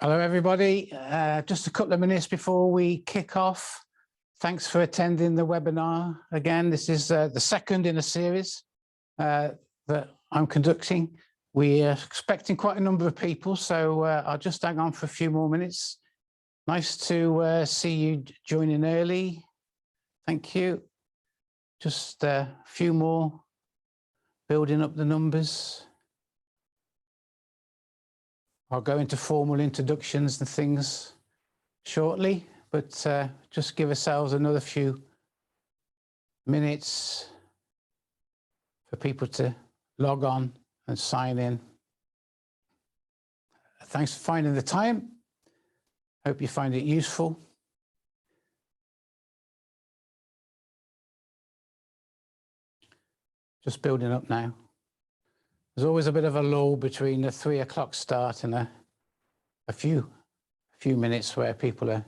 Hello, everybody. Just a couple of minutes before we kick off. Thanks for attending the webinar. Again, this is the second in a series that I'm conducting. We are expecting quite a number of people, so I'll just hang on for a few more minutes. Nice to see you joining early. Thank you. Just a few more, building up the numbers. I'll go into formal introductions and things shortly, but just give ourselves another few minutes for people to log on and sign in. Thanks for finding the time. Hope you find it useful. Just building up now. There's always a bit of a lull between the 3 o'clock start and a few minutes where people are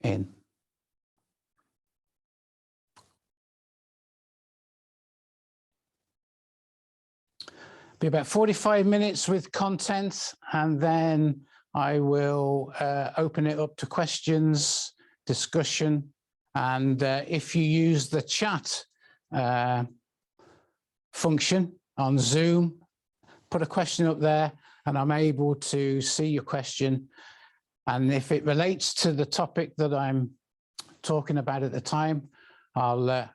in. Be about 45 minutes with content, and then I will open it up to questions, discussion, and if you use the chat function on Zoom, put a question up there and I'm able to see your question. And if it relates to the topic that I'm talking about at the time, I'll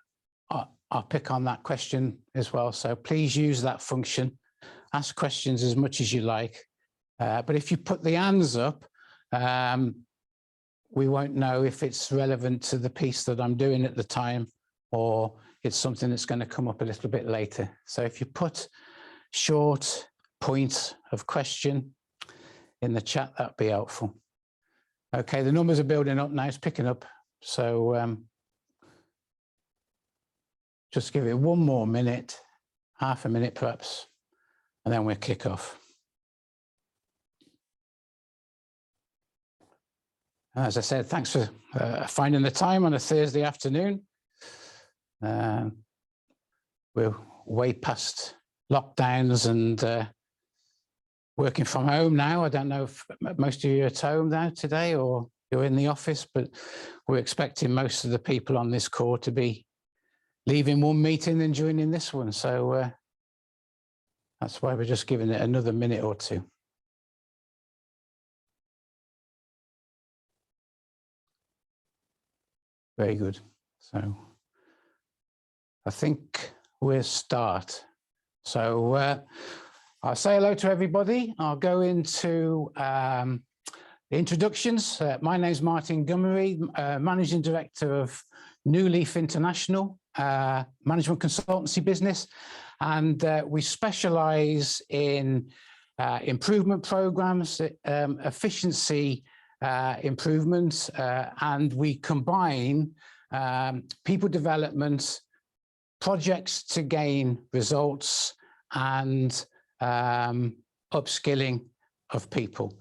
pick on that question as well. So please use that function. Ask questions as much as you like. But if you put the hands up, we won't know if it's relevant to the piece that I'm doing at the time, or it's something that's going to come up a little bit later. So if you put short points of question in the chat, that'd be helpful. Okay, the numbers are building up now, it's picking up. So just give it one more minute, half a minute perhaps, and then we'll kick off. As I said, thanks for finding the time on a Thursday afternoon. We're way past lockdowns and working from home now. I don't know if most of you are at home now today or you're in the office, but we're expecting most of the people on this call to be leaving one meeting and joining this one. So that's why we're just giving it another minute or two. Very good. So I think we'll start. So I'll say hello to everybody. I'll go into the introductions. My name is Martin Gummery, Managing Director of NewLeaf International, management consultancy business. And we specialize in improvement programs, efficiency improvements, and we combine people development, projects to gain results, and upskilling of people,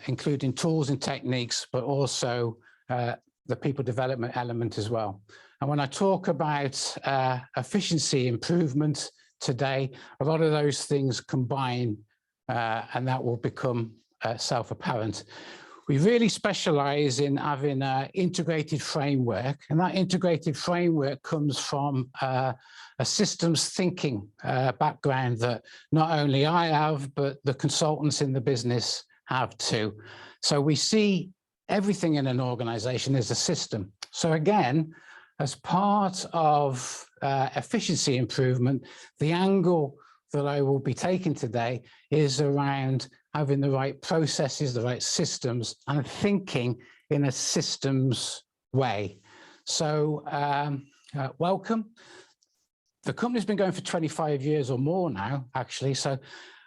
including tools and techniques, but also the people development element as well. And when I talk about efficiency improvement today, a lot of those things combine, and that will become self-apparent. We really specialize in having an integrated framework, and that integrated framework comes from a systems thinking background that not only I have, but the consultants in the business have too. So we see everything in an organization as a system. So again, as part of efficiency improvement, the angle that I will be taking today is around having the right processes, the right systems, and thinking in a systems way. So welcome. The company's been going for 25 years or more now, actually. So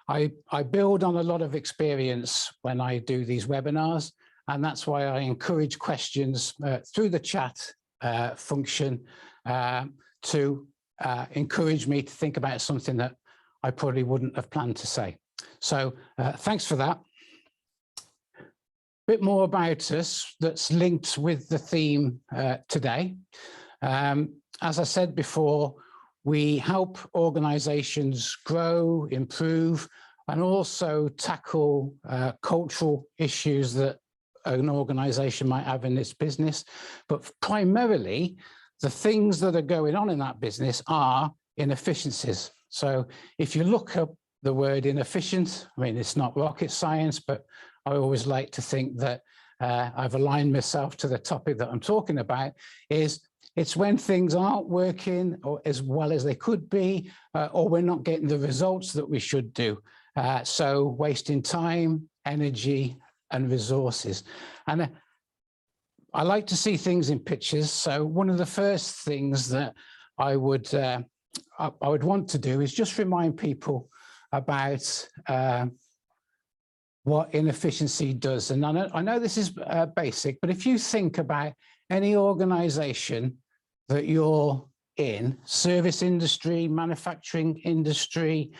I build on a lot of experience when I do these webinars, and that's why I encourage questions through the chat function to encourage me to think about something that I probably wouldn't have planned to say. So thanks for that. A bit more about us that's linked with the theme today. As I said before, we help organizations grow, improve, and also tackle cultural issues that an organization might have in its business. But primarily, the things that are going on in that business are inefficiencies. So if you look up the word inefficient, I mean, it's not rocket science, but I always like to think that I've aligned myself to the topic that I'm talking about. It's when things aren't working or as well as they could be, or we're not getting the results that we should do. So wasting time, energy, and resources. And I like to see things in pictures. So one of the first things that I would want to do is just remind people about what inefficiency does. And I know this is basic, but if you think about any organization that you're in, service industry, manufacturing industry,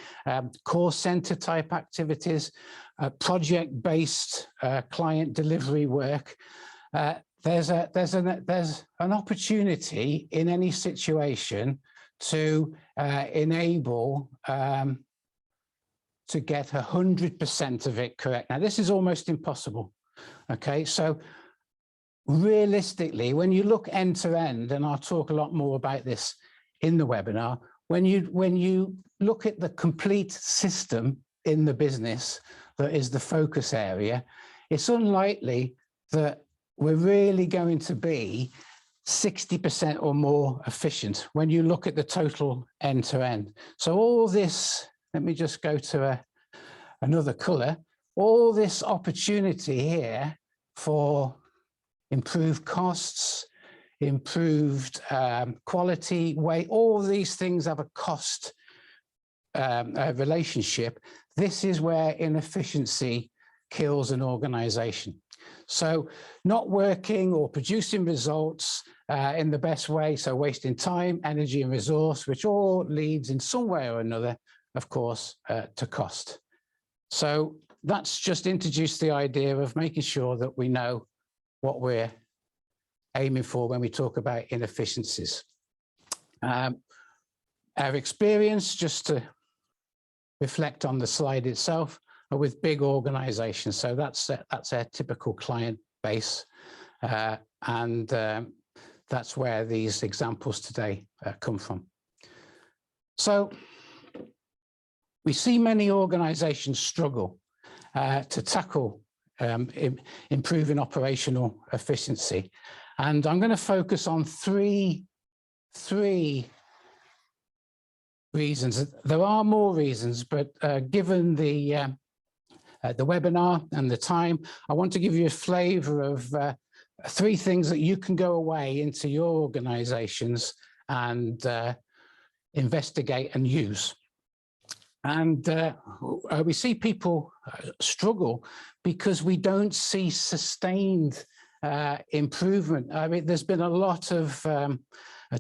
call center type activities, project-based client delivery work, there's an opportunity in any situation to enable to get 100% of it correct. Now, this is almost impossible. Okay, so realistically, when you look end to end, and I'll talk a lot more about this in the webinar, when you look at the complete system in the business that is the focus area, it's unlikely that we're really going to be 60% or more efficient when you look at the total end to end. So all this, let me just go to another color, all this opportunity here for improved costs, improved quality, weight, all these things have a cost relationship. This is where inefficiency kills an organization. So not working or producing results in the best way, so wasting time, energy, and resource, which all leads in some way or another, of course, to cost. So that's just introduced the idea of making sure that we know what we're aiming for when we talk about inefficiencies. Our experience, just to reflect on the slide itself, are with big organizations. So that's our typical client base. And that's where these examples today come from. So we see many organizations struggle to tackle improving operational efficiency. And I'm going to focus on three reasons. There are more reasons, but given the webinar and the time, I want to give you a flavor of three things that you can go away into your organizations and investigate and use. And we see people struggle because we don't see sustained improvement. I mean, there's been a lot of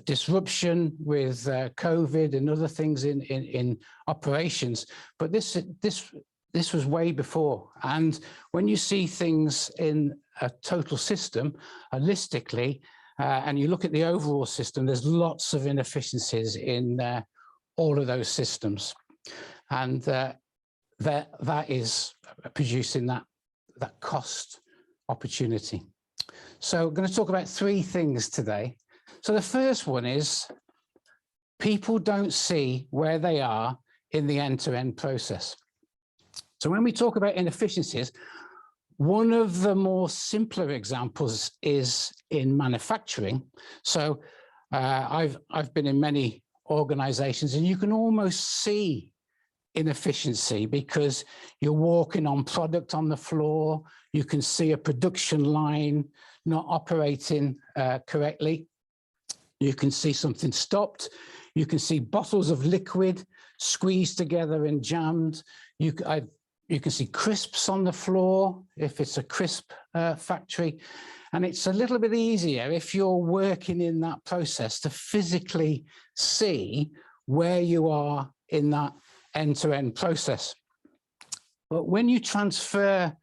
disruption with COVID and other things in operations, but this was way before. And when you see things in a total system, holistically, and you look at the overall system, there's lots of inefficiencies in all of those systems. And that is producing that cost opportunity. So I'm going to talk about three things today. So the first one is people don't see where they are in the end-to-end process. So when we talk about inefficiencies, one of the more simpler examples is in manufacturing. So I've been in many organizations and you can almost see inefficiency because you're walking on product on the floor, you can see a production line not operating correctly, you can see something stopped, you can see bottles of liquid squeezed together and jammed, you can see crisps on the floor if it's a crisp factory. And it's a little bit easier if you're working in that process to physically see where you are in that end-to-end process. But when you transfer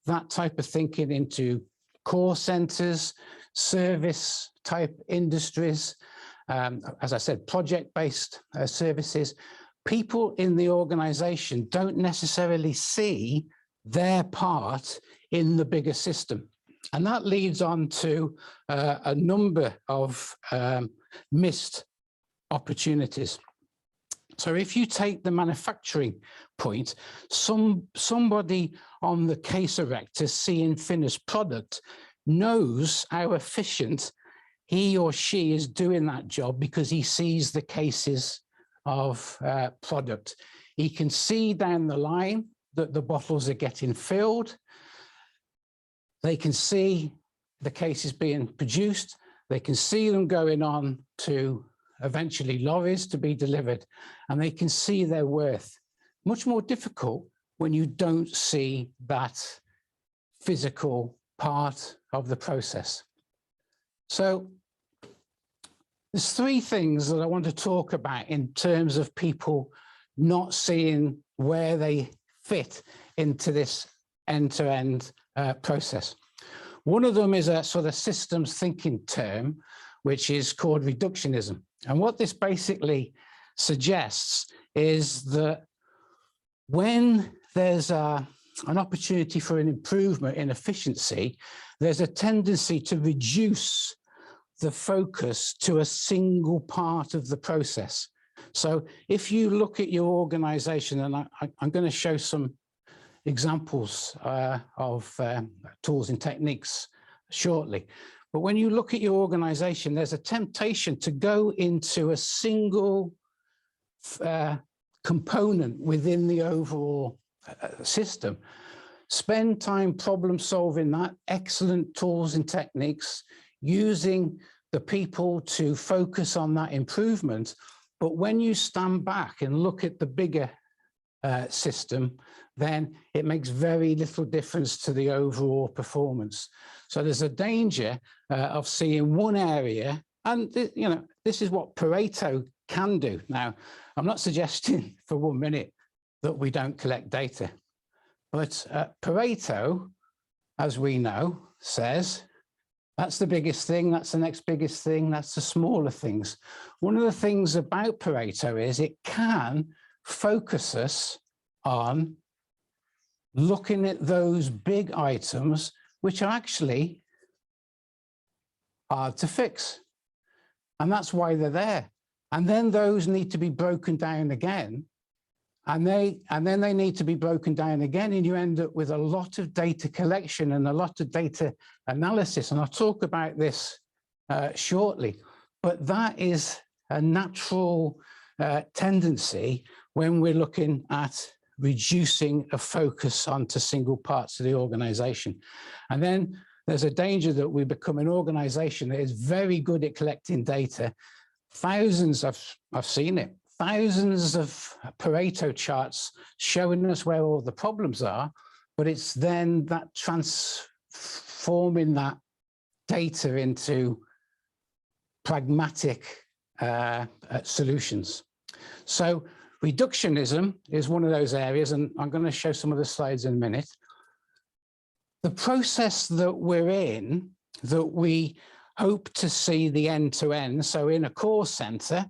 that type of thinking into core centers, service type industries, as I said, project-based services, people in the organization don't necessarily see their part in the bigger system. And that leads on to a number of missed opportunities. So if you take the manufacturing point, somebody on the case erector seeing finished product knows how efficient he or she is doing that job because he sees the cases of product. He can see down the line that the bottles are getting filled. They can see the cases being produced. They can see them going on to eventually lorries to be delivered, and they can see their worth. Much more difficult when you don't see that physical part of the process. So there's three things that I want to talk about in terms of people not seeing where they fit into this end-to-end process. One of them is a sort of systems thinking term, which is called reductionism. And what this basically suggests is that when there's an opportunity for an improvement in efficiency, there's a tendency to reduce the focus to a single part of the process. So if you look at your organization, and I'm going to show some examples of tools and techniques shortly, but when you look at your organization, there's a temptation to go into a single component within the overall system. Spend time problem solving that, excellent tools and techniques, using the people to focus on that improvement. But when you stand back and look at the bigger system, then it makes very little difference to the overall performance. So there's a danger of seeing one area, and this is what Pareto can do. Now, I'm not suggesting for 1 minute that we don't collect data, but Pareto, as we know, says that's the biggest thing, that's the next biggest thing, that's the smaller things. One of the things about Pareto is it can focus us on looking at those big items which are actually hard to fix. And that's why they're there. And then those need to be broken down again. And then they need to be broken down again, and you end up with a lot of data collection and a lot of data analysis. And I'll talk about this shortly, but that is a natural tendency when we're looking at reducing a focus onto single parts of the organization. And then there's a danger that we become an organization that is very good at collecting data. Thousands, I've seen it, thousands of Pareto charts showing us where all the problems are, but it's then that transforming that data into pragmatic solutions. So reductionism is one of those areas, and I'm going to show some of the slides in a minute. The process that we're in, that we hope to see the end-to-end, so in a call center,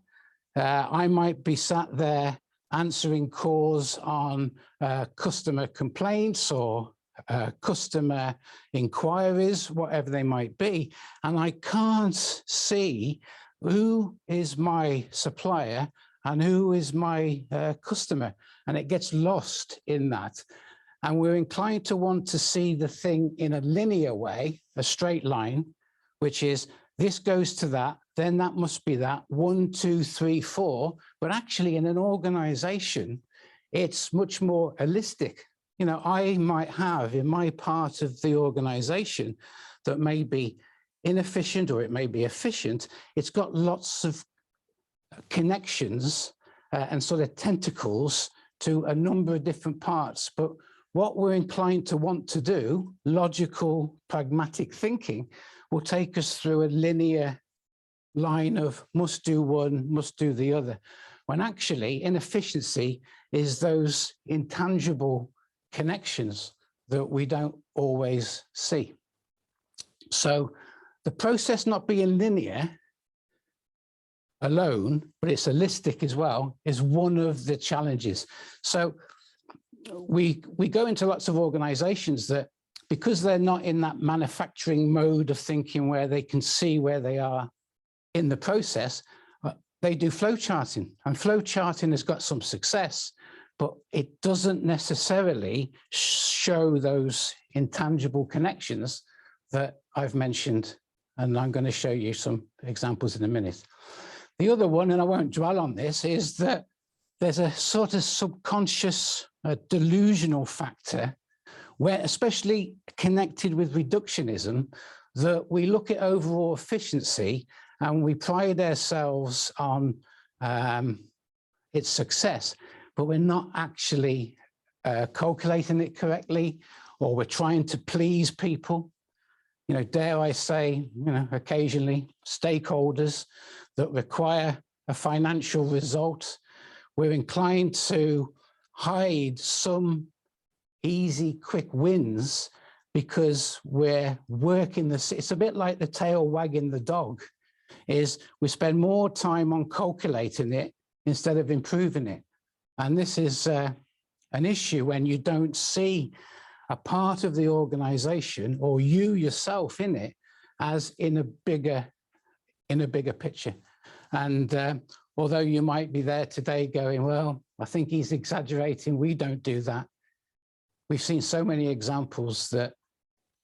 I might be sat there answering calls on customer complaints or customer inquiries, whatever they might be, and I can't see who is my supplier and who is my customer, and it gets lost in that. And we're inclined to want to see the thing in a linear way, a straight line, which is this goes to that, then that must be that, 1, 2, 3, 4. But actually in an organization, it's much more holistic. You know, I might have in my part of the organization that may be inefficient or it may be efficient. It's got lots of connections and sort of tentacles to a number of different parts. But what we're inclined to want to do, logical, pragmatic thinking, will take us through a linear line of must do one, must do the other, when actually inefficiency is those intangible connections that we don't always see. So the process not being linear alone, but it's holistic as well, is one of the challenges. So we go into lots of organizations that, because they're not in that manufacturing mode of thinking where they can see where they are in the process, they do flow charting, and flow charting has got some success, but it doesn't necessarily show those intangible connections that I've mentioned, and I'm going to show you some examples in a minute. The other one, and I won't dwell on this, is that there's a sort of subconscious delusional factor where, especially connected with reductionism, that we look at overall efficiency and we pride ourselves on its success, but we're not actually calculating it correctly, or we're trying to please people. You know, dare I say, you know, occasionally stakeholders that require a financial result. We're inclined to hide some easy, quick wins because we're working this. It's a bit like the tail wagging the dog, is we spend more time on calculating it instead of improving it. And this is an issue when you don't see a part of the organization or you yourself in it as in a bigger picture. And although you might be there today going, well, I think he's exaggerating, we don't do that. We've seen so many examples that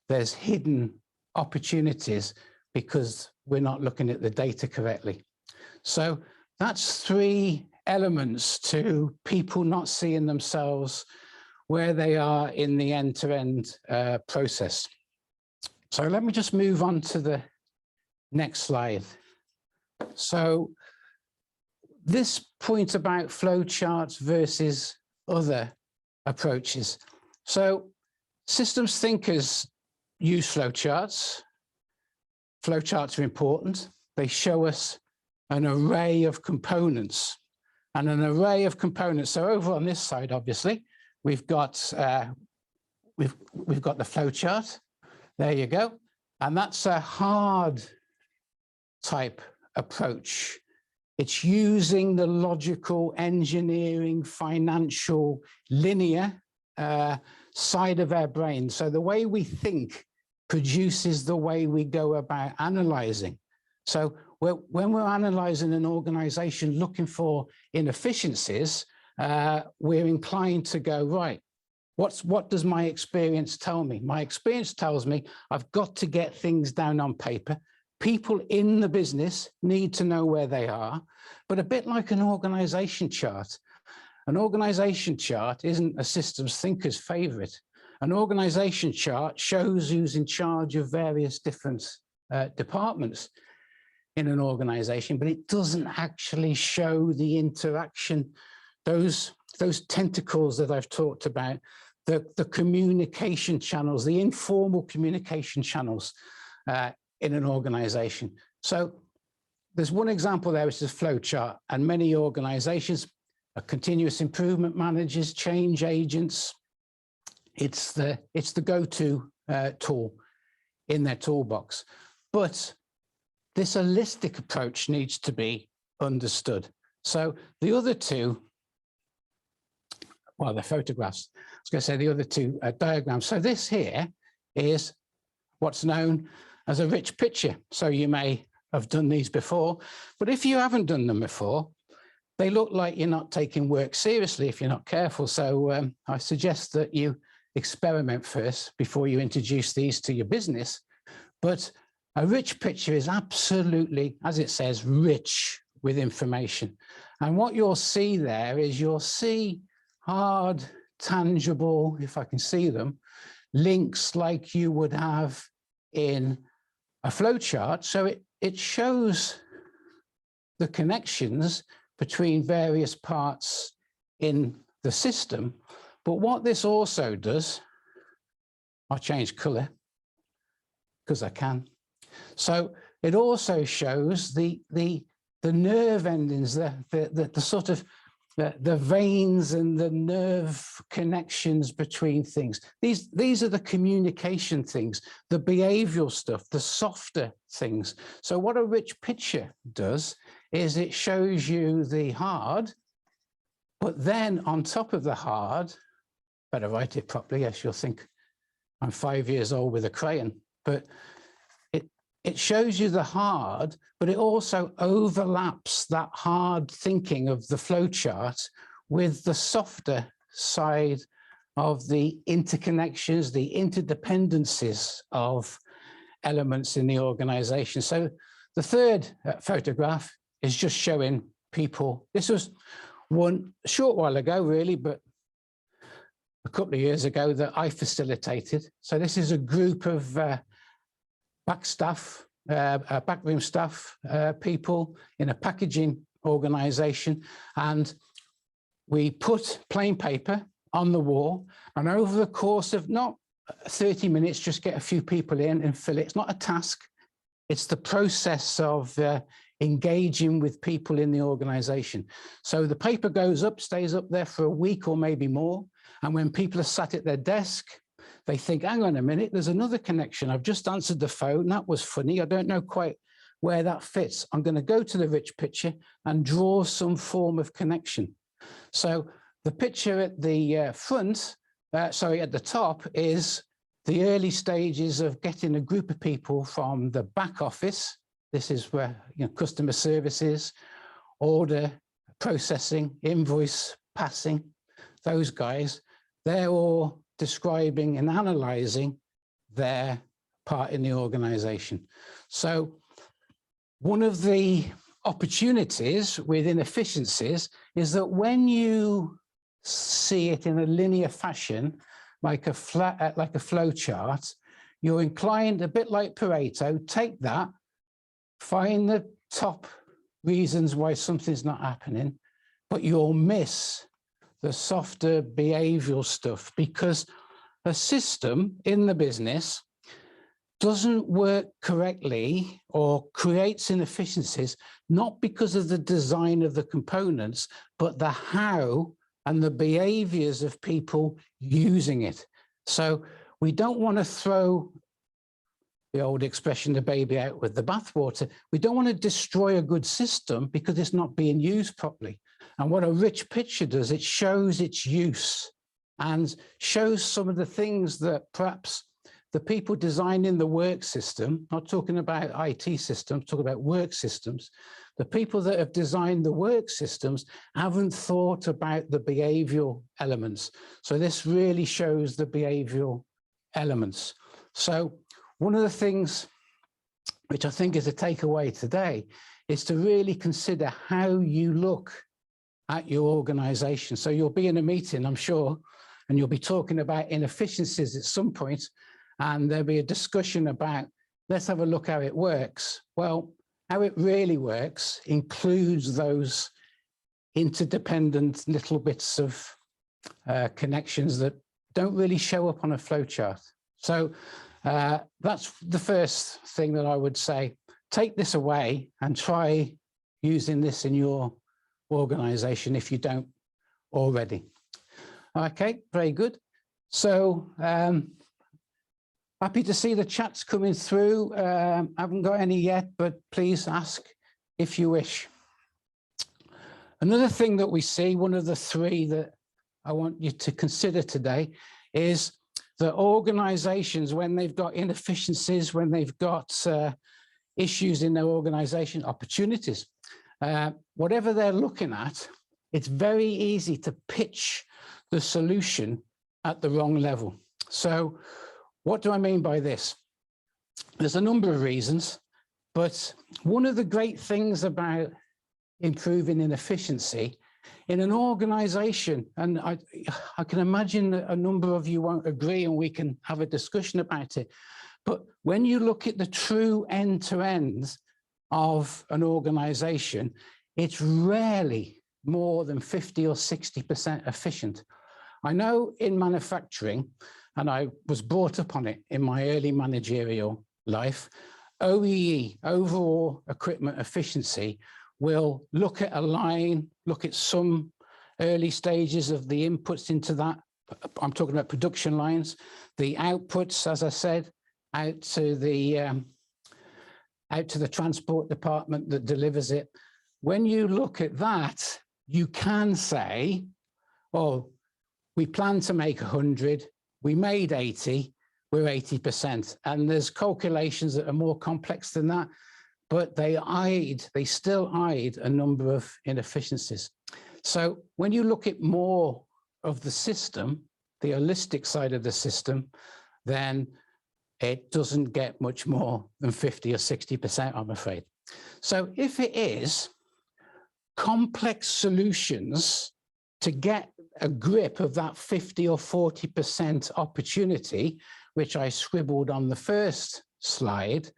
there's hidden opportunities because we're not looking at the data correctly. So that's 3 elements to people not seeing themselves where they are in the end-to-end process. So let me just move on to the next slide. So this point about flowcharts versus other approaches. So systems thinkers use flowcharts. Flowcharts are important. They show us an array of components and an array of components. So over on this side, obviously, we've got the flowchart. There you go. And that's a hard type approach. It's using the logical, engineering, financial, linear side of our brain. So the way we think produces the way we go about analyzing. So when we're analyzing an organization looking for inefficiencies, we're inclined to go, right, what does my experience tell me? My experience tells me I've got to get things down on paper. People in the business need to know where they are, but a bit like an organization chart. An organization chart isn't a systems thinker's favorite. An organization chart shows who's in charge of various different departments in an organization, but it doesn't actually show the interaction, those tentacles that I've talked about, the communication channels, the informal communication channels in an organization. So there's one example there, which is a flow chart, and many organizations are continuous improvement managers, change agents. It's the go-to tool in their toolbox. But this holistic approach needs to be understood. So the other 2, well, the photographs, I was going to say the other 2 diagrams. So this here is what's known as a rich picture. So you may have done these before, but if you haven't done them before, they look like you're not taking work seriously if you're not careful. So I suggest that you experiment first before you introduce these to your business. But a rich picture is absolutely, as it says, rich with information. And what you'll see there is you'll see hard, tangible, if I can see them, links like you would have in a flowchart. So it shows the connections between various parts in the system. But what this also does, I'll change color because I can. So it also shows the nerve endings, the sort of the veins and the nerve connections between things. These are the communication things, the behavioral stuff, the softer things. So what a rich picture does is it shows you the hard, but then on top of the hard, better write it properly, yes, you'll think I'm 5 years old with a crayon, but it shows you the hard, but it also overlaps that hard thinking of the flowchart with the softer side of the interconnections, the interdependencies of elements in the organization. So the third photograph is just showing people. This was one a short while ago, really, but a couple of years ago that I facilitated. So this is a group of backroom staff people in a packaging organization, and we put plain paper on the wall, and over the course of not 30 minutes, just get a few people in and fill it. It's not a task, it's the process of engaging with people in the organization. So the paper goes up, stays up there for a week or maybe more, and when people are sat at their desk, they think, hang on a minute, there's another connection. I've just answered the phone. That was funny. I don't know quite where that fits. I'm going to go to the rich picture and draw some form of connection. So the picture at the front, at the top, is the early stages of getting a group of people from the back office. This is where, you know, customer services, order processing, invoice passing, those guys, they're all describing and analyzing their part in the organization. So one of the opportunities with inefficiencies is that when you see it in a linear fashion, like a flow chart, you're inclined, a bit like Pareto, take that, find the top reasons why something's not happening, but you'll miss the softer behavioral stuff, because a system in the business doesn't work correctly or creates inefficiencies, not because of the design of the components, but the how and the behaviors of people using it. So we don't want to throw the old expression, the baby out with the bathwater. We don't want to destroy a good system because it's not being used properly. And what a rich picture does, it shows its use and shows some of the things that perhaps the people designing the work system, not talking about IT systems, talking about work systems, the people that have designed the work systems haven't thought about the behavioral elements. So this really shows the behavioral elements. So one of the things which I think is a takeaway today is to really consider how you look at your organization. So you'll be in a meeting, I'm sure, and you'll be talking about inefficiencies at some point, and there'll be a discussion about, let's have a look how it works. Well, how it really works includes those interdependent little bits of connections that don't really show up on a flowchart. So that's the first thing that I would say. Take this away and try using this in your organization if you don't already. Okay, very good. So happy to see the chats coming through. I haven't got any yet, but please ask if you wish. Another thing that we see, one of the three that I want you to consider today, is that organizations, when they've got inefficiencies, when they've got issues in their organization, opportunities, whatever they're looking at, it's very easy to pitch the solution at the wrong level. So what do I mean by this? There's a number of reasons, but one of the great things about improving inefficiency in an organization, and I can imagine that a number of you won't agree and we can have a discussion about it, but when you look at the true end-to-end of an organization, it's rarely more than 50 or 60% efficient. I know in manufacturing, and I was brought up on it in my early managerial life, OEE, overall equipment efficiency, will look at a line, look at some early stages of the inputs into that. I'm talking about production lines, the outputs, as I said, out to the transport department that delivers it, when you look at that, you can say, oh, we planned to make 100, we made 80, we're 80%. And there's calculations that are more complex than that, but they still hide a number of inefficiencies. So when you look at more of the system, the holistic side of the system, then it doesn't get much more than 50 or 60%, I'm afraid. So if it is complex solutions to get a grip of that 50 or 40% opportunity, which I scribbled on the first slide,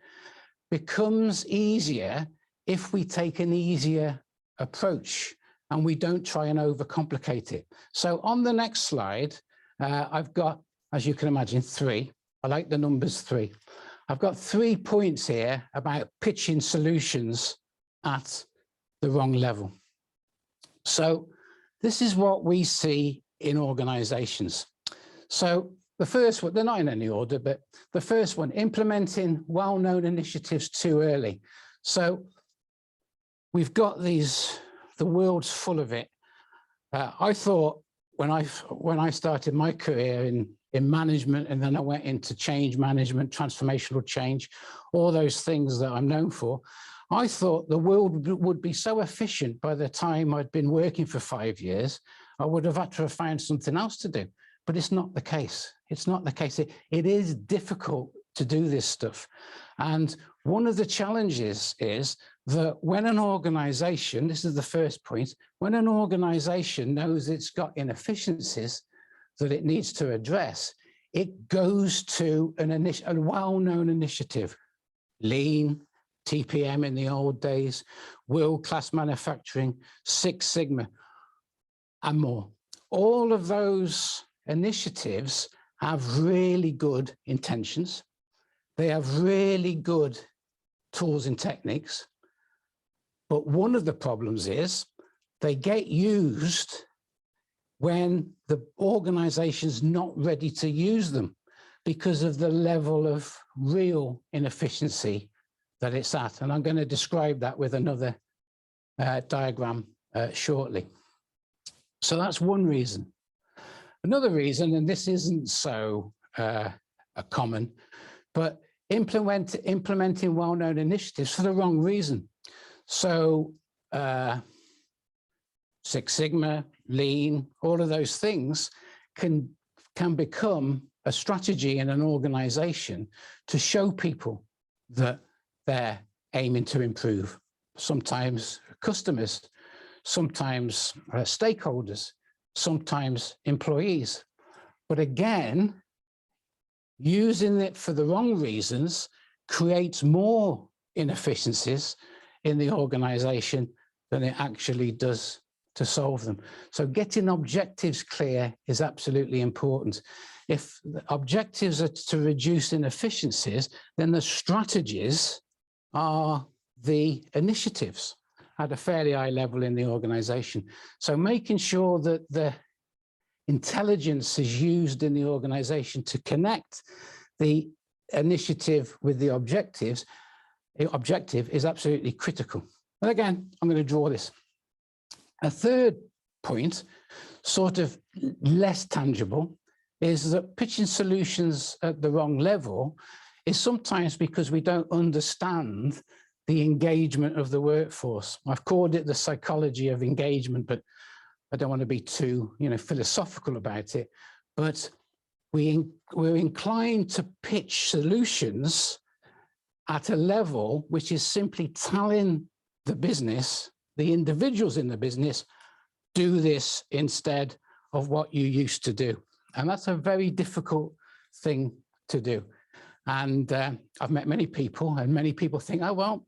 becomes easier if we take an easier approach and we don't try and overcomplicate it. So on the next slide, I've got, as you can imagine, 3. I like the numbers 3. I've got 3 points here about pitching solutions at the wrong level. So this is what we see in organizations. So the first one, they're not in any order, but the first one, implementing well-known initiatives too early. So we've got these, the world's full of it. I thought when I started my career in management, and then I went into change management, transformational change, all those things that I'm known for, I thought the world would be so efficient by the time I'd been working for 5 years, I would have had to have found something else to do. But it's not the case. It's not the case. It is difficult to do this stuff. And one of the challenges is that when an organization, this is the first point, when an organization knows it's got inefficiencies that it needs to address, it goes to a well-known initiative, lean, TPM in the old days, world-class manufacturing, Six Sigma, and more. All of those initiatives have really good intentions. They have really good tools and techniques. But one of the problems is they get used when the organization's not ready to use them because of the level of real inefficiency that it's at. And I'm going to describe that with another diagram shortly. So that's one reason. Another reason, and this isn't so common, but implementing well-known initiatives for the wrong reason. So Six Sigma, lean, all of those things can become a strategy in an organization to show people that they're aiming to improve. Sometimes customers, sometimes stakeholders, sometimes employees. But again, using it for the wrong reasons creates more inefficiencies in the organization than it actually does to solve them. So getting objectives clear is absolutely important. If the objectives are to reduce inefficiencies, then the strategies are the initiatives at a fairly high level in the organization. So making sure that the intelligence is used in the organization to connect the initiative with the objective is absolutely critical. And again, I'm going to draw this. A third point, sort of less tangible, is that pitching solutions at the wrong level is sometimes because we don't understand the engagement of the workforce. I've called it the psychology of engagement, but I don't want to be too, philosophical about it. But we're inclined to pitch solutions at a level which is simply telling the business, the individuals in the business, do this instead of what you used to do. And that's a very difficult thing to do. And I've met many people, and many people think, oh, well,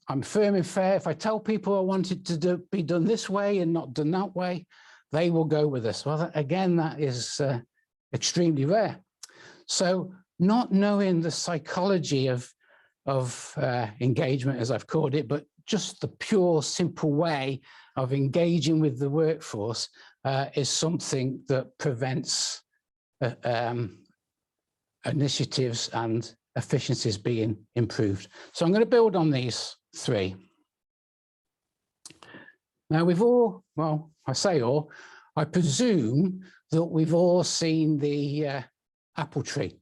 I'm firm and fair. If I tell people I want it to be done this way and not done that way, they will go with us. Well, again, that is extremely rare. So not knowing the psychology of engagement, as I've called it, but just the pure, simple way of engaging with the workforce is something that prevents initiatives and efficiencies being improved. So I'm going to build on these 3. Now we've all, well, I say all, I presume that we've all seen the apple tree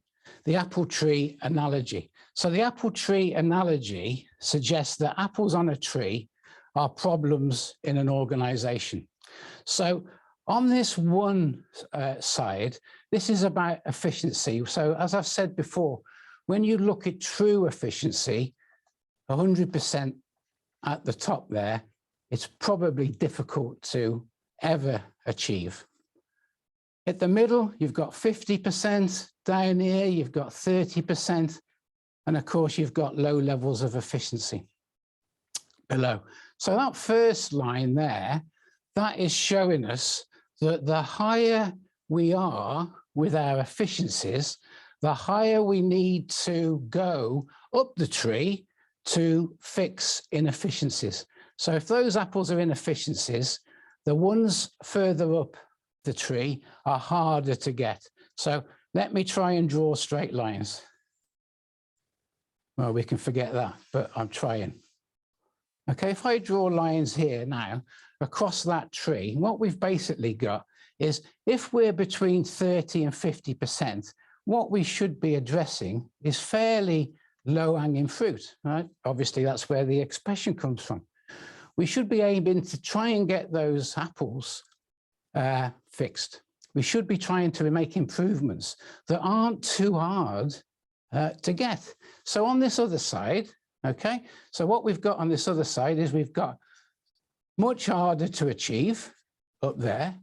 analogy. So the apple tree analogy suggests that apples on a tree are problems in an organization. So on this one side, this is about efficiency. So as I've said before, when you look at true efficiency, 100% at the top there, it's probably difficult to ever achieve. At the middle, you've got 50%, down here, you've got 30%, and of course, you've got low levels of efficiency below. So that first line there, that is showing us that the higher we are with our efficiencies, the higher we need to go up the tree to fix inefficiencies. So if those apples are inefficiencies, the ones further up the tree are harder to get. So let me try and draw straight lines. Well, we can forget that, but I'm trying. Okay, if I draw lines here now across that tree, what we've basically got is if we're between 30 and 50%, what we should be addressing is fairly low-hanging fruit, right? Obviously, that's where the expression comes from. We should be aiming to try and get those apples fixed. We should be trying to make improvements that aren't too hard to get. So on this other side, okay, so what we've got on this other side is we've got much harder to achieve up there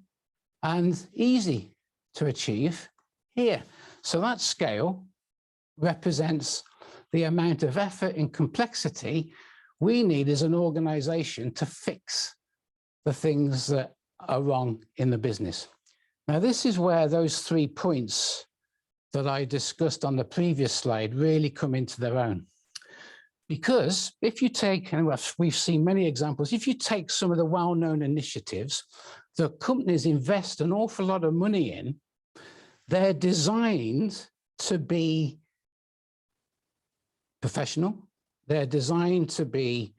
and easy to achieve here. So that scale represents the amount of effort and complexity we need as an organization to fix the things that are wrong in the business. Now, this is where those 3 points that I discussed on the previous slide really come into their own. Because if you take, and we've seen many examples, if you take some of the well-known initiatives that companies invest an awful lot of money in, they're designed to be professional. They're designed to be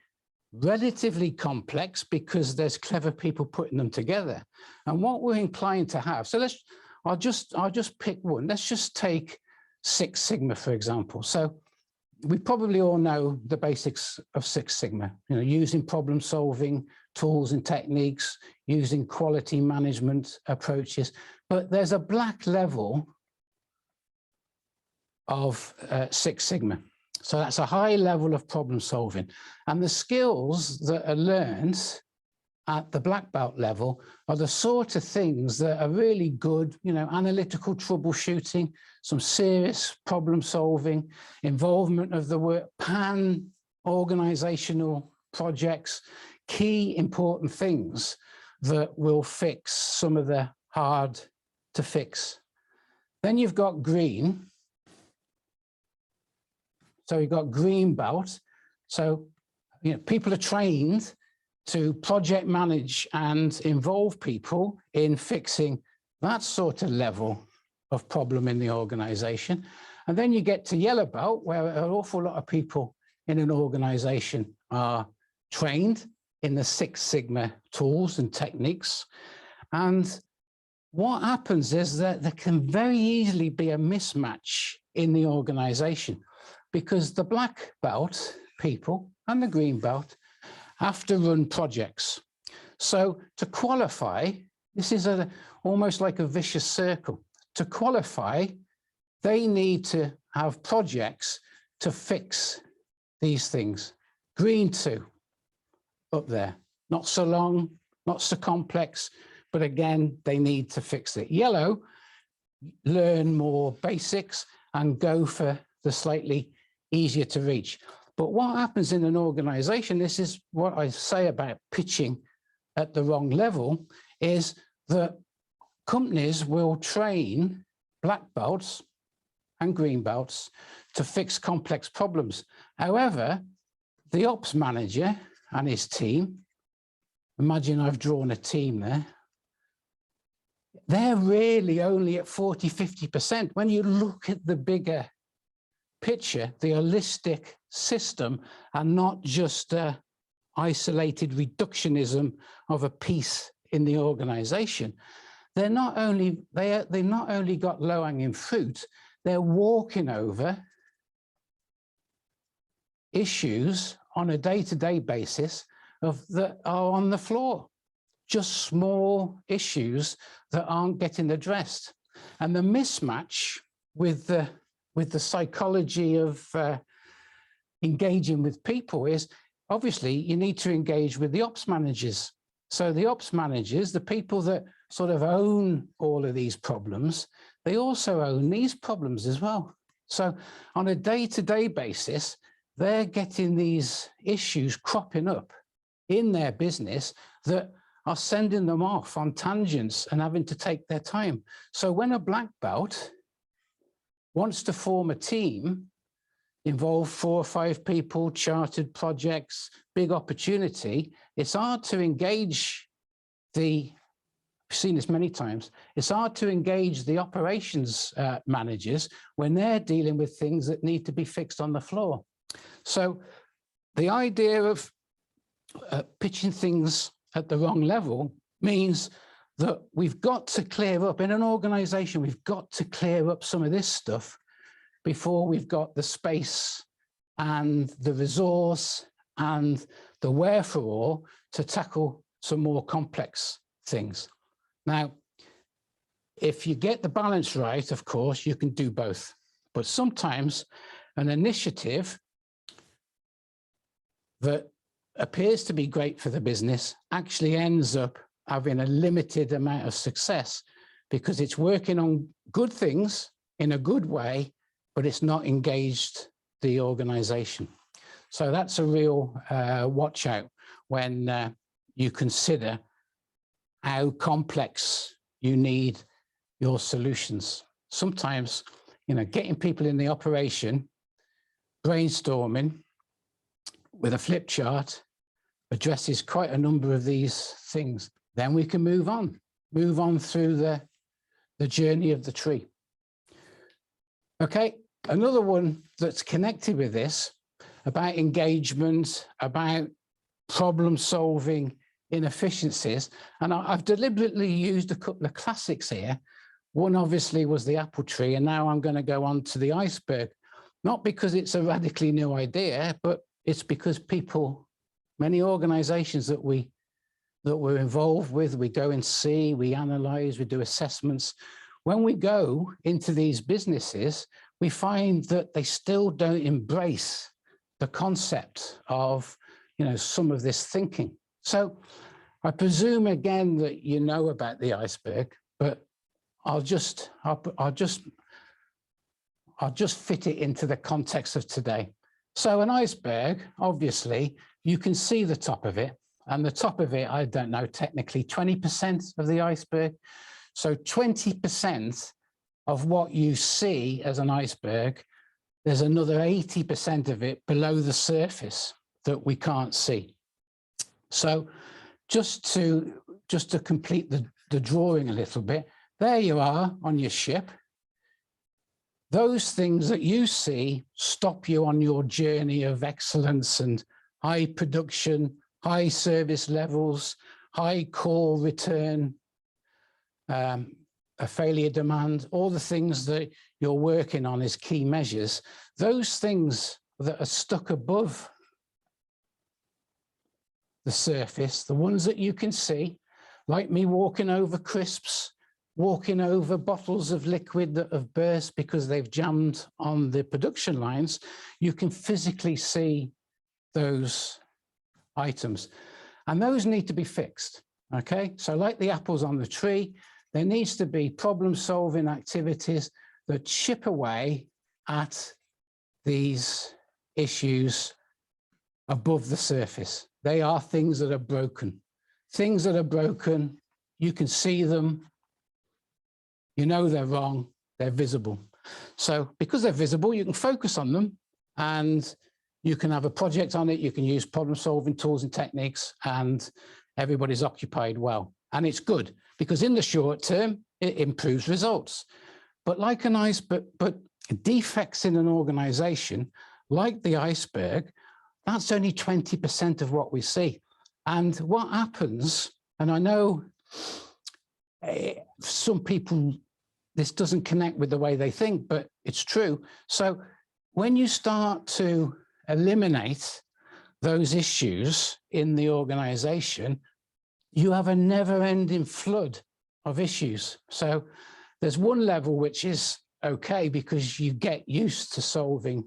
relatively complex because there's clever people putting them together. And what we're inclined to have, so I'll just pick one. Let's just take Six Sigma, for example. So we probably all know the basics of Six Sigma, you know, using problem solving tools and techniques, using quality management approaches, but there's a black level of Six Sigma. So that's a high level of problem solving. And the skills that are learned at the black belt level are the sort of things that are really good, you know, analytical troubleshooting, some serious problem solving, involvement of the work, pan-organizational projects, key important things that will fix some of the hard to fix. Then you've got green. So you've got green belt. So, you know, people are trained to project manage and involve people in fixing that sort of level of problem in the organization. And then you get to yellow belt, where an awful lot of people in an organization are trained in the Six Sigma tools and techniques. And what happens is that there can very easily be a mismatch in the organization, because the black belt people and the green belt have to run projects. So to qualify, this is almost like a vicious circle. To qualify, they need to have projects to fix these things. Green 2, up there, not so long, not so complex, but again, they need to fix it. Yellow, learn more basics and go for the slightly easier to reach. But what happens in an organization, this is what I say about pitching at the wrong level, is that companies will train black belts and green belts to fix complex problems. However, the ops manager and his team, imagine I've drawn a team there, they're really only at 40, 50%. When you look at the bigger picture, the holistic system, and not just isolated reductionism of a piece in the organization. They've not only got low-hanging fruit, they're walking over issues on a day-to-day basis that are on the floor, just small issues that aren't getting addressed. And the mismatch with the psychology of engaging with people is, obviously, you need to engage with the ops managers. So the ops managers, the people that sort of own all of these problems, they also own these problems as well. So on a day-to-day basis, they're getting these issues cropping up in their business that are sending them off on tangents and having to take their time. So when a black belt wants to form a team, involve 4 or 5 people, chartered projects, big opportunity, it's hard to engage I've seen this many times, it's hard to engage the operations managers when they're dealing with things that need to be fixed on the floor. So the idea of pitching things at the wrong level means that we've got to clear up in an organization, we've got to clear up some of this stuff before we've got the space and the resource and the wherefore to tackle some more complex things. Now, if you get the balance right, of course, you can do both. But sometimes an initiative that appears to be great for the business actually ends up having a limited amount of success because it's working on good things in a good way, but it's not engaged the organization. So that's a real watch out when you consider how complex you need your solutions. Sometimes, getting people in the operation, brainstorming with a flip chart addresses quite a number of these things. Then we can move on through the journey of the tree. Okay, another one that's connected with this, about engagement, about problem solving, inefficiencies, and I've deliberately used a couple of classics here. One obviously was the apple tree, and now I'm going to go on to the iceberg, not because it's a radically new idea, but it's because many organizations that we're involved with, we go and see, we analyze, we do assessments. When we go into these businesses, we find that they still don't embrace the concept of, some of this thinking. So I presume again that you know about the iceberg, but I'll just fit it into the context of today. So an iceberg, obviously, you can see the top of it, and the top of it, I don't know, technically 20% of the iceberg. So 20% of what you see as an iceberg, there's another 80% of it below the surface that we can't see. So just to complete the drawing a little bit, there you are on your ship. Those things that you see stop you on your journey of excellence and high production, high service levels, high call return, a failure demand, all the things that you're working on as key measures. Those things that are stuck above the surface, the ones that you can see, like me walking over crisps, walking over bottles of liquid that have burst because they've jammed on the production lines, you can physically see those items. And those need to be fixed, okay? So like the apples on the tree, there needs to be problem-solving activities that chip away at these issues above the surface. They are things that are broken. Things that are broken, you can see them, you know they're wrong, they're visible. So because they're visible, you can focus on them and you can have a project on it, you can use problem-solving tools and techniques, and everybody's occupied well. And it's good because in the short term, it improves results. But like an iceberg, but defects in an organization, like the iceberg, That's only 20% of what we see. And what happens, and I know some people, this doesn't connect with the way they think, but it's true. So when you start to eliminate those issues in the organization, you have a never-ending flood of issues. So there's one level which is okay because you get used to solving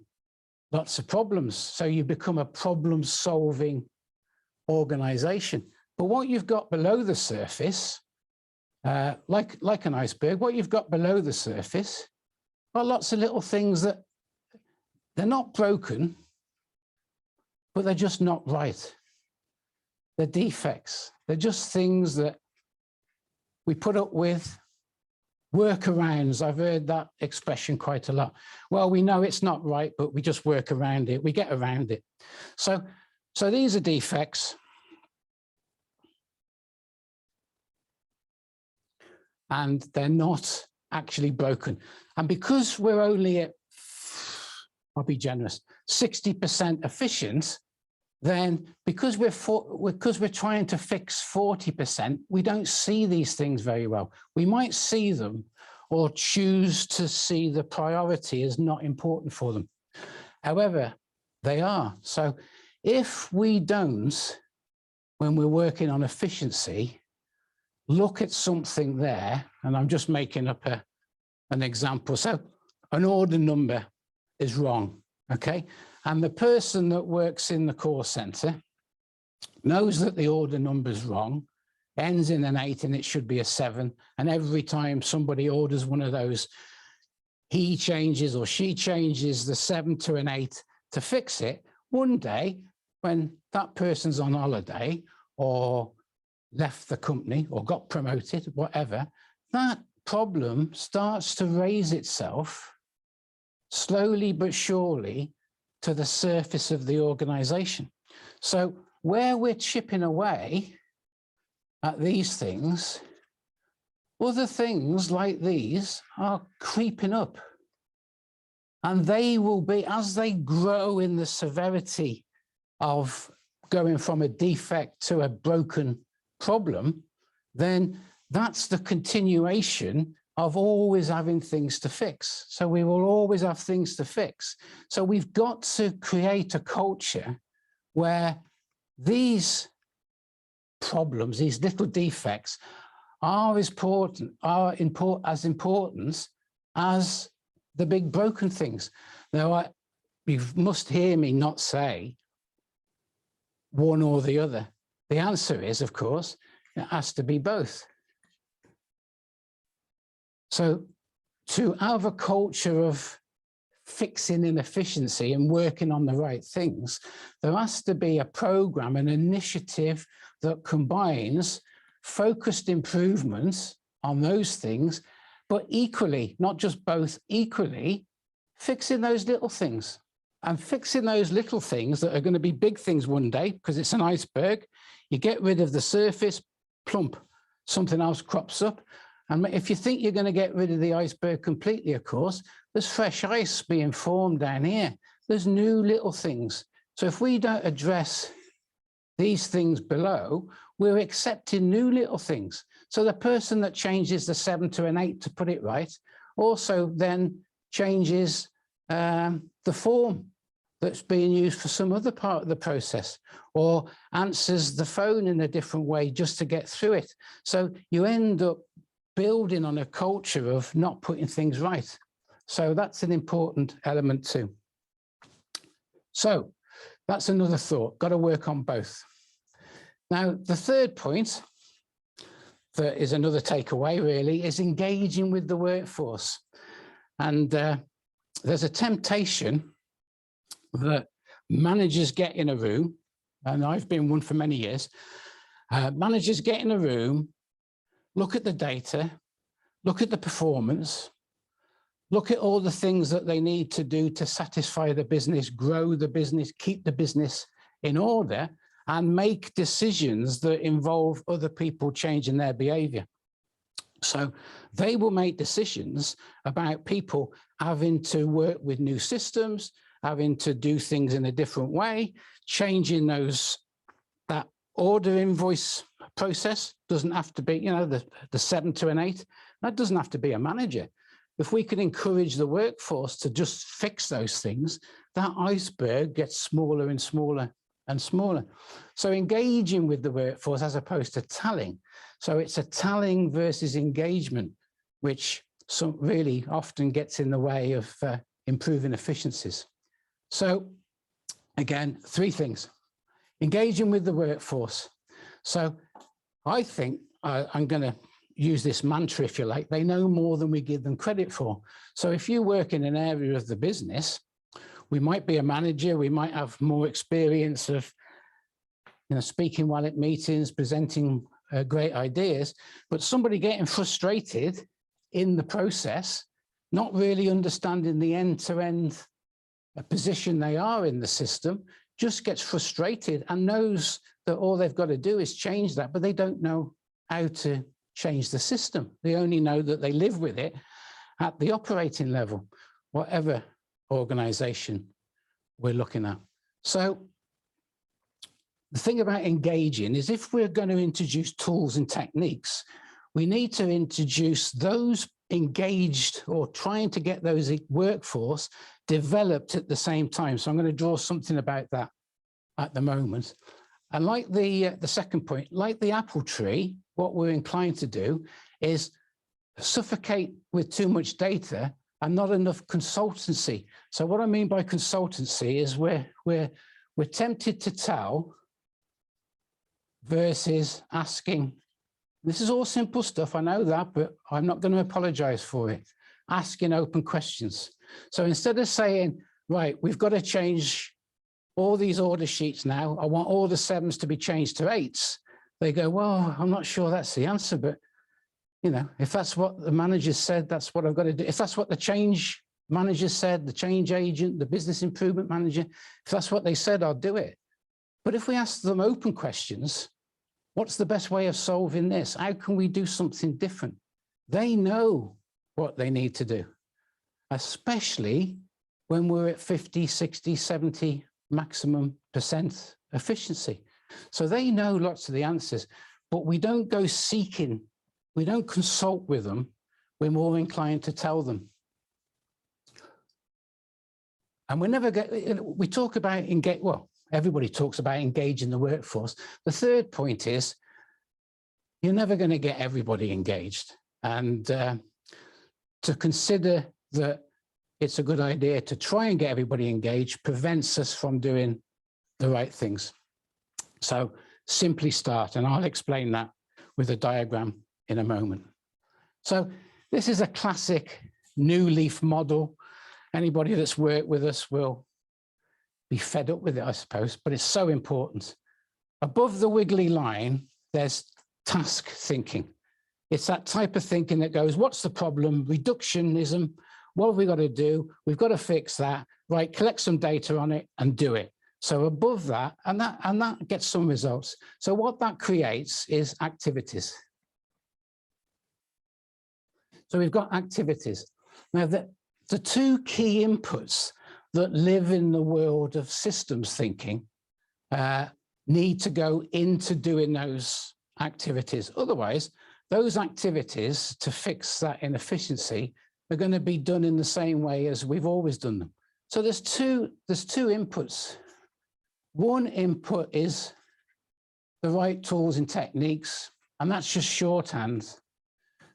lots of problems. So you become a problem-solving organization. But what you've got below the surface, like an iceberg, what you've got below the surface are lots of little things that they're not broken, but they're just not right. They're defects. They're just things that we put up with, workarounds. I've heard that expression quite a lot. Well, we know it's not right, but we just work around it. We get around it. So these are defects. And they're not actually broken. And because we're only at, I'll be generous, 60% efficient, then because we're trying to fix 40%, we don't see these things very well. We might see them or choose to see the priority as not important for them. However, they are. So if we don't, when we're working on efficiency, look at something there, and I'm just making up an example. So an order number is wrong, okay? And the person that works in the call center knows that the order number is wrong, ends in an 8 and it should be a 7. And every time somebody orders one of those, he changes or she changes the 7 to an 8 to fix it. One day, when that person's on holiday or left the company or got promoted, whatever, that problem starts to raise itself slowly but surely to the surface of the organization. So where we're chipping away at these things, other things like these are creeping up. And they will be, as they grow in the severity of going from a defect to a broken problem, then that's the continuation of always having things to fix. So we will always have things to fix. So we've got to create a culture where these problems, these little defects, are as important as the big broken things. Now, you must hear me not say one or the other. The answer is, of course, it has to be both. So to have a culture of fixing inefficiency and working on the right things, there has to be a program, an initiative that combines focused improvements on those things, but equally, not just both, equally, fixing those little things. And fixing those little things that are going to be big things one day, because it's an iceberg. You get rid of the surface, plump, something else crops up. And if you think you're going to get rid of the iceberg completely, of course, there's fresh ice being formed down here. There's new little things. So if we don't address these things below, we're accepting new little things. So the person that changes the 7 to an 8 to put it right also then changes the form that's being used for some other part of the process, or answers the phone in a different way just to get through it. So you end up building on a culture of not putting things right. So that's an important element too. So that's another thought, got to work on both. Now, the third point that is another takeaway really is engaging with the workforce. And there's a temptation that managers get in a room, and I've been one for many years, managers get in a room, look at the data, look at the performance, look at all the things that they need to do to satisfy the business, grow the business, keep the business in order, and make decisions that involve other people changing their behavior. So they will make decisions about people having to work with new systems, having to do things in a different way, changing that order invoice process doesn't have to be, the 7 to an 8, that doesn't have to be a manager. If we can encourage the workforce to just fix those things, that iceberg gets smaller and smaller and smaller. So engaging with the workforce as opposed to telling. So it's a telling versus engagement, which really often gets in the way of improving efficiencies. So again, 3 things. Engaging with the workforce. So I think I'm going to use this mantra, if you like. They know more than we give them credit for. So if you work in an area of the business, we might be a manager, we might have more experience of speaking well at meetings, presenting great ideas, but somebody getting frustrated in the process, not really understanding the end-to-end position they are in the system, just gets frustrated and knows that all they've got to do is change that, but they don't know how to change the system. They only know that they live with it at the operating level, whatever organization we're looking at. So the thing about engaging is, if we're going to introduce tools and techniques, we need to introduce those engaged or trying to get those workforce developed at the same time. So I'm going to draw something about that at the moment. And like the second point, like the apple tree, what we're inclined to do is suffocate with too much data and not enough consultancy. So what I mean by consultancy is we're tempted to tell versus asking. This is all simple stuff, I know that, but I'm not going to apologize for it. Asking open questions. So instead of saying, right, we've got to change all these order sheets now, I want all the 7s to be changed to 8s, they go, well, I'm not sure that's the answer, but if that's what the manager said, that's what I've got to do. If that's what the change manager said, the change agent, the business improvement manager, if that's what they said, I'll do it. But if we ask them open questions, what's the best way of solving this? How can we do something different? They know what they need to do, especially when we're at 50, 60, 70 maximum % efficiency. So they know lots of the answers, but we don't go seeking, we don't consult with them. We're more inclined to tell them. And we talk about everybody talks about engaging the workforce. The third point is, you're never going to get everybody engaged. And to consider that it's a good idea to try and get everybody engaged prevents us from doing the right things. So simply start, and I'll explain that with a diagram in a moment. So this is a classic NewLeaf model. Anybody that's worked with us will be fed up with it, I suppose, but it's so important. Above the wiggly line, there's task thinking. It's that type of thinking that goes, what's the problem? Reductionism. What have we got to do? We've got to fix that. Right, collect some data on it and do it. So above that, and that gets some results. So what that creates is activities. So we've got activities. Now, the 2 key inputs that live in the world of systems thinking need to go into doing those activities. Otherwise, those activities to fix that inefficiency are going to be done in the same way as we've always done them. So there's two inputs. One input is the right tools and techniques, and that's just shorthand.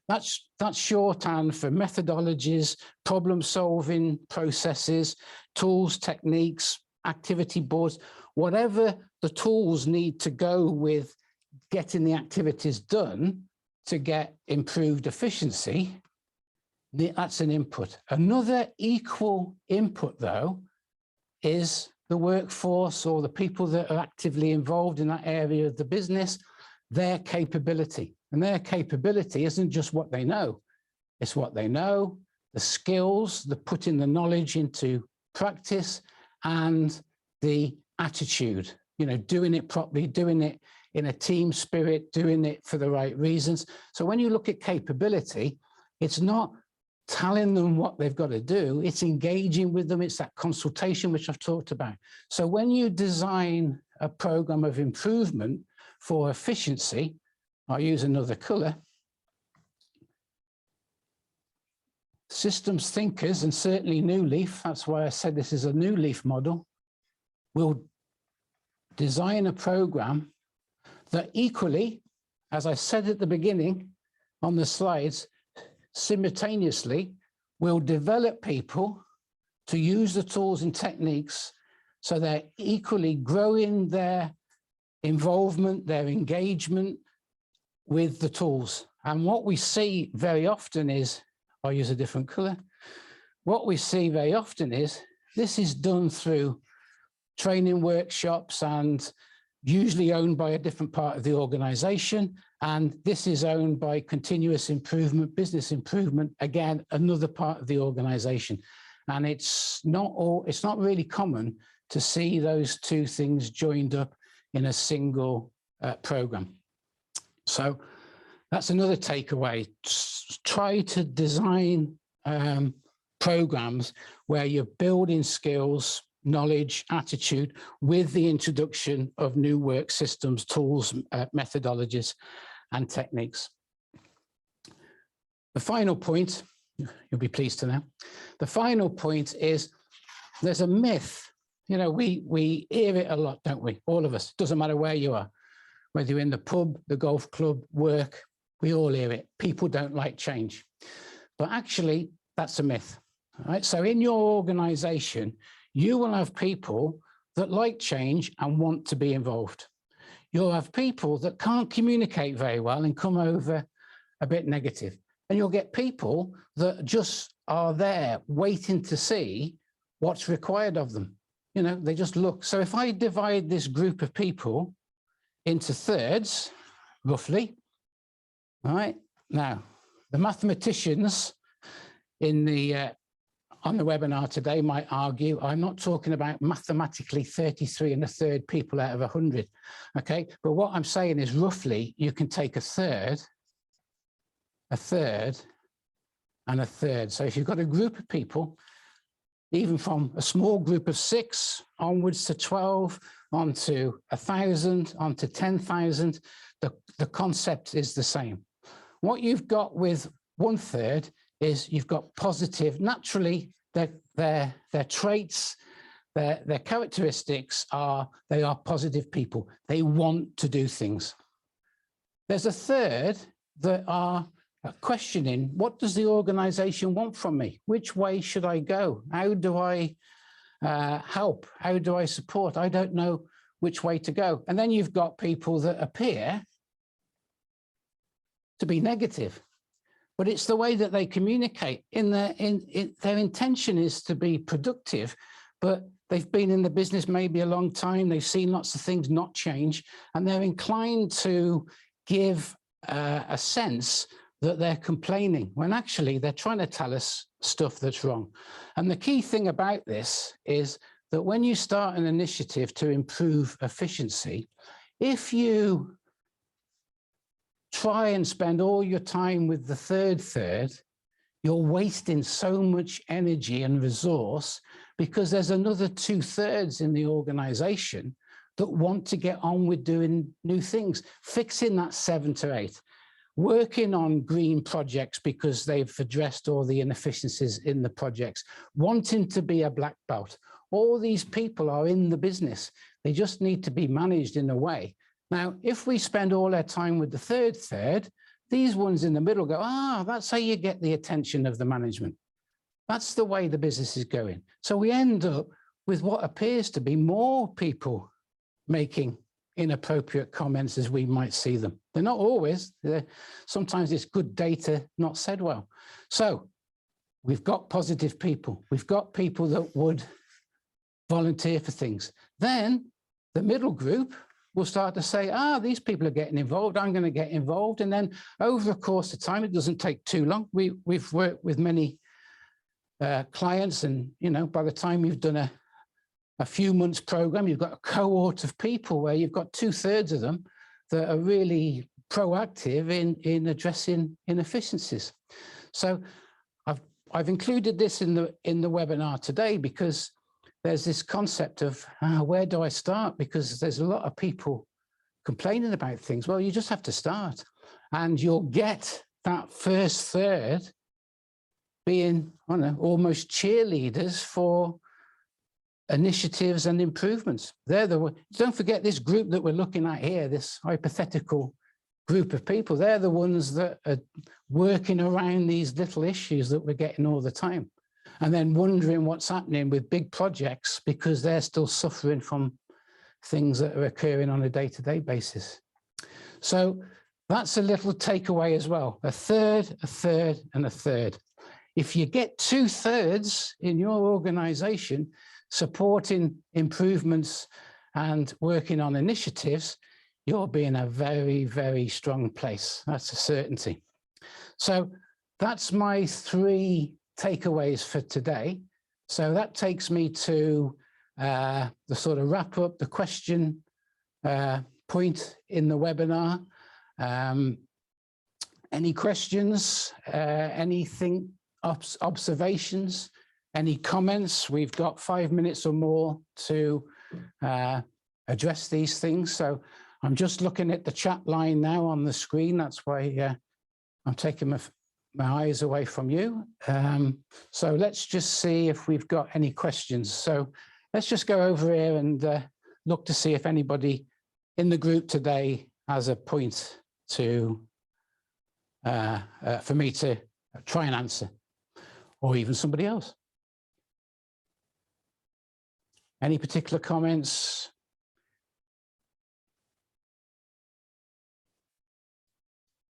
That's shorthand for methodologies, problem-solving processes, tools, techniques, activity boards, whatever the tools need to go with getting the activities done to get improved efficiency. That's an input. Another equal input, though, is the workforce or the people that are actively involved in that area of the business, their capability. And their capability isn't just what they know. It's what they know, the skills, the putting the knowledge into practice, and the attitude, doing it properly, doing it in a team spirit, doing it for the right reasons. So when you look at capability, it's not telling them what they've got to do. It's engaging with them. It's that consultation, which I've talked about. So when you design a program of improvement for efficiency, I'll use another color. Systems thinkers, and certainly NewLeaf, that's why I said this is a NewLeaf model, will design a program that equally, as I said at the beginning on the slides, simultaneously will develop people to use the tools and techniques so they're equally growing their involvement, their engagement with the tools. And what we see very often is, I'll use a different color. What we see very often is this is done through training workshops and usually owned by a different part of the organization. And this is owned by continuous improvement, business improvement, again, another part of the organization. And it's not really common to see those two things joined up in a single program. So that's another takeaway. Try to design programs where you're building skills, knowledge, attitude with the introduction of new work systems, tools, methodologies, and techniques. The final point, you'll be pleased to know, the final point is there's a myth. You know, we hear it a lot, don't we? All of us, doesn't matter where you are, whether you're in the pub, the golf club, work, we all hear it. People don't like change. But actually, that's a myth. All right? So in your organization, you will have people that like change and want to be involved. You'll have people that can't communicate very well and come over a bit negative. And you'll get people that just are there waiting to see what's required of them. You know, they just look. So if I divide this group of people into thirds, roughly, all right, now the mathematicians in the on the webinar today might argue I'm not talking about mathematically 33 1/3 people out of 100, okay? But what I'm saying is roughly you can take a third, and a third. So if you've got a group of people, even from a small group of 6 onwards to 12, onto 1,000, onto 10,000, the concept is the same. What you've got with 1/3 is you've got positive, naturally, their traits, their characteristics are, they are positive people. They want to do things. There's a third that are questioning, what does the organization want from me? Which way should I go? How do I help? How do I support? I don't know which way to go. And then you've got people that appear to be negative, but it's the way that they communicate. Their intention is to be productive, but they've been in the business maybe a long time. They've seen lots of things not change, and they're inclined to give a sense that they're complaining when actually they're trying to tell us stuff that's wrong. And the key thing about this is that when you start an initiative to improve efficiency, if you try and spend all your time with the third, you're wasting so much energy and resource because there's another 2/3 in the organization that want to get on with doing new things, fixing that 7 to 8, working on green projects because they've addressed all the inefficiencies in the projects, wanting to be a black belt. All these people are in the business. They just need to be managed in a way. Now, if we spend all our time with the third, these ones in the middle go, that's how you get the attention of the management. That's the way the business is going. So we end up with what appears to be more people making inappropriate comments as we might see them. They're not always. Sometimes it's good data not said well. So we've got positive people. We've got people that would volunteer for things. Then the middle group will start to say, these people are getting involved, I'm going to get involved. And then over the course of time, it doesn't take too long. We've worked with many clients, and by the time you've done a few months program, you've got a cohort of people where you've got 2/3 of them that are really proactive in addressing inefficiencies. So I've included this in the webinar today because there's this concept of where do I start? Because there's a lot of people complaining about things. Well, you just have to start, and you'll get that first third being, I don't know, almost cheerleaders for initiatives and improvements. Don't forget this group that we're looking at here, this hypothetical group of people, they're the ones that are working around these little issues that we're getting all the time, and then wondering what's happening with big projects because they're still suffering from things that are occurring on a day-to-day basis. So that's a little takeaway as well. A third, and a third. If you get 2/3 in your organization supporting improvements and working on initiatives, you'll be in a very, very strong place. That's a certainty. So that's my 3 takeaways for today. So that takes me to the sort of wrap up, the question point in the webinar. Any questions, anything, observations, any comments? We've got 5 minutes or more to address these things. So I'm just looking at the chat line now on the screen. That's why I'm taking my eyes away from you. So let's just see if we've got any questions. So let's just go over here and look to see if anybody in the group today has a point to for me to try and answer, or even somebody else. Any particular comments?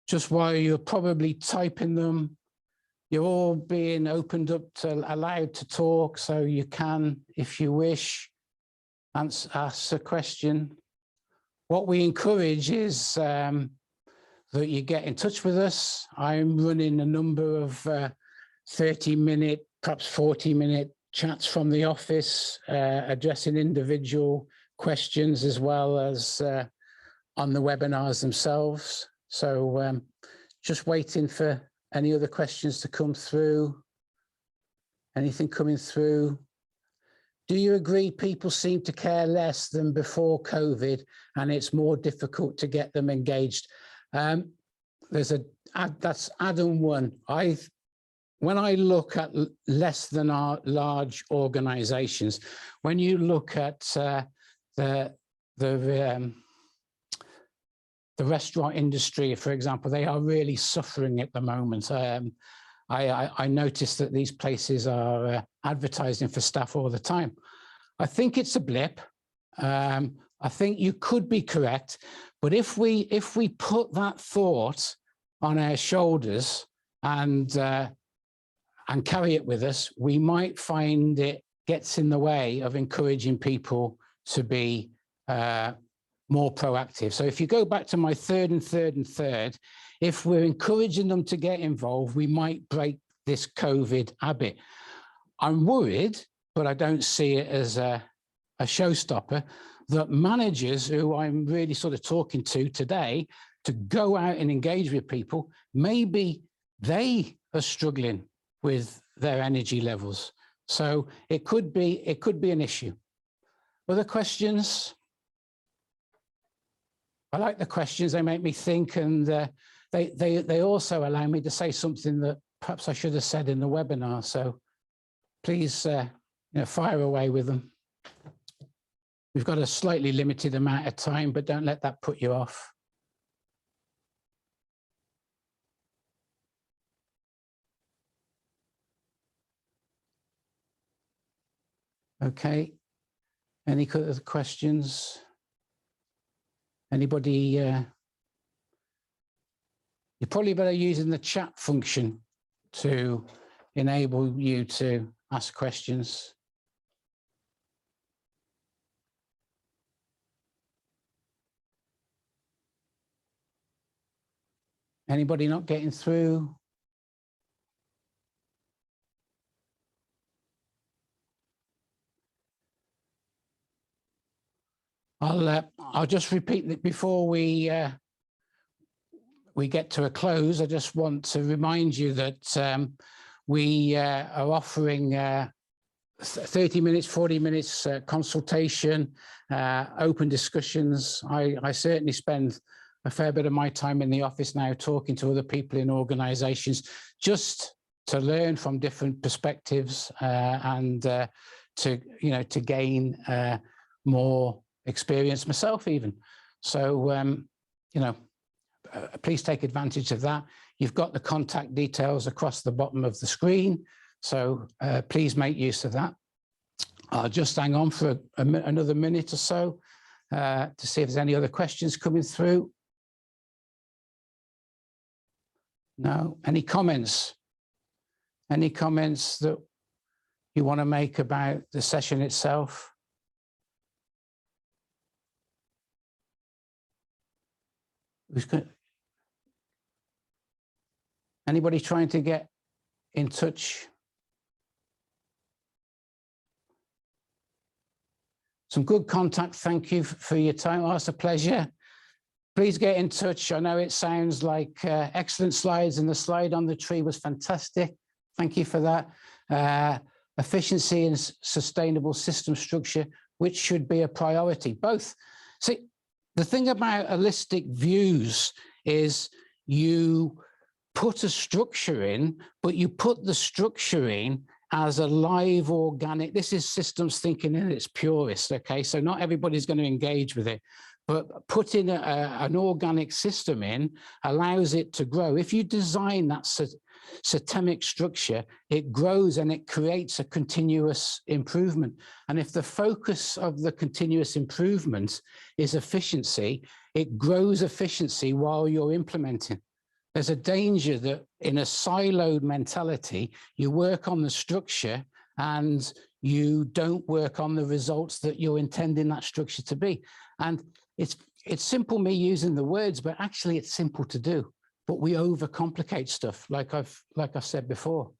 Just while you're probably typing them, you're all being opened up to allowed to talk, so you can, if you wish, ask a question. What we encourage is that you get in touch with us. I'm running a number of 30-minute, perhaps 40-minute chats from the office, addressing individual questions as well as on the webinars themselves. So just waiting for any other questions to come through. Anything coming through? Do you agree people seem to care less than before COVID and it's more difficult to get them engaged? That's Adam 1. When I look at less than our large organizations, when you look at the restaurant industry, for example, they are really suffering at the moment. I noticed that these places are advertising for staff all the time. I think it's a blip. I think you could be correct, but if we put that thought on our shoulders and carry it with us, we might find it gets in the way of encouraging people to be more proactive. So if you go back to my third, if we're encouraging them to get involved, we might break this COVID habit. I'm worried, but I don't see it as a showstopper, that managers who I'm really sort of talking to today to go out and engage with people, maybe they are struggling with their energy levels. So it could be an issue. Other questions? I like the questions, they make me think, and they also allow me to say something that perhaps I should have said in the webinar. So please fire away with them. We've got a slightly limited amount of time, but don't let that put you off. Okay, any other questions? Anybody? You're probably better using the chat function to enable you to ask questions. Anybody not getting through? I'll just repeat that before we get to a close. I just want to remind you that we are offering 30 minutes, 40 minutes consultation, open discussions. I certainly spend a fair bit of my time in the office now talking to other people in organizations just to learn from different perspectives and to gain more experience myself even. So, please take advantage of that. You've got the contact details across the bottom of the screen. So please make use of that. I'll just hang on for another minute or so to see if there's any other questions coming through. No, any comments? Any comments that you want to make about the session itself? Anybody trying to get in touch? Some good contact. Thank you for your time. Oh, it's a pleasure. Please get in touch. I know it sounds like excellent slides, and the slide on the tree was fantastic. Thank you for that. Efficiency and sustainable system structure, which should be a priority. Both. See, the thing about holistic views is you put a structure in, but you put the structure in as a live organic. This is systems thinking in its purest, okay? So not everybody's going to engage with it, but putting an organic system in allows it to grow. If you design that systemic structure, it grows and it creates a continuous improvement. And if the focus of the continuous improvement is efficiency, it grows efficiency while you're implementing. There's a danger that in a siloed mentality, you work on the structure and you don't work on the results that you're intending that structure to be. And it's simple me using the words, but actually it's simple to do. But we overcomplicate stuff, like I've said before.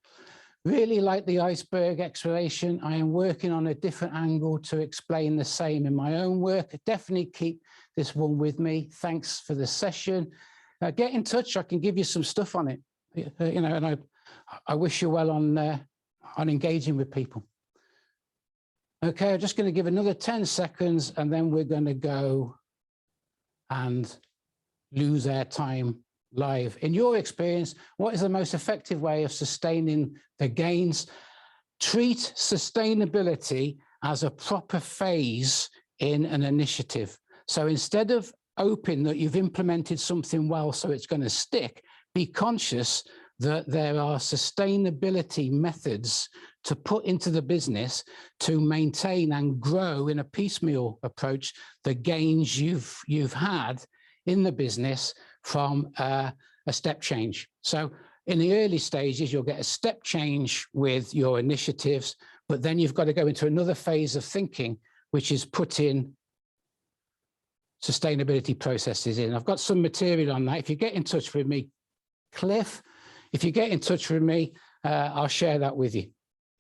Really like the iceberg exploration. I am working on a different angle to explain the same in my own work. Definitely keep this one with me. Thanks for the session. Get in touch. I can give you some stuff on it. And I wish you well on engaging with people. Okay, I'm just going to give another 10 seconds, and then we're going to go and lose our time live. In your experience, what is the most effective way of sustaining the gains? Treat sustainability as a proper phase in an initiative. So instead of hoping that you've implemented something well so it's going to stick, be conscious that there are sustainability methods to put into the business to maintain and grow in a piecemeal approach the gains you've had in the business from a step change. So in the early stages, you'll get a step change with your initiatives, but then you've got to go into another phase of thinking, which is putting sustainability processes in. I've got some material on that. If you get in touch with me, Cliff, if you get in touch with me, I'll share that with you.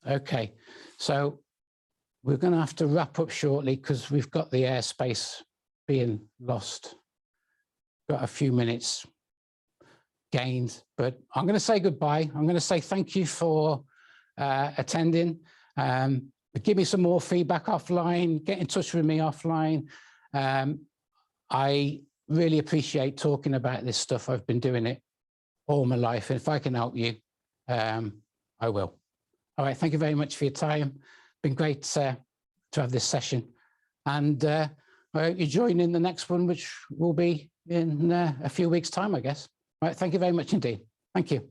Okay, so we're going to have to wrap up shortly because we've got the airspace being lost. Got a few minutes gained, but I'm going to say goodbye. I'm going to say thank you for attending. Give me some more feedback offline. Get in touch with me offline. I really appreciate talking about this stuff. I've been doing it all my life, and if I can help you, I will. All right, thank you very much for your time. Been great to have this session, and I hope you join in the next one, which will be in a few weeks' time, I guess. All right, thank you very much indeed. Thank you.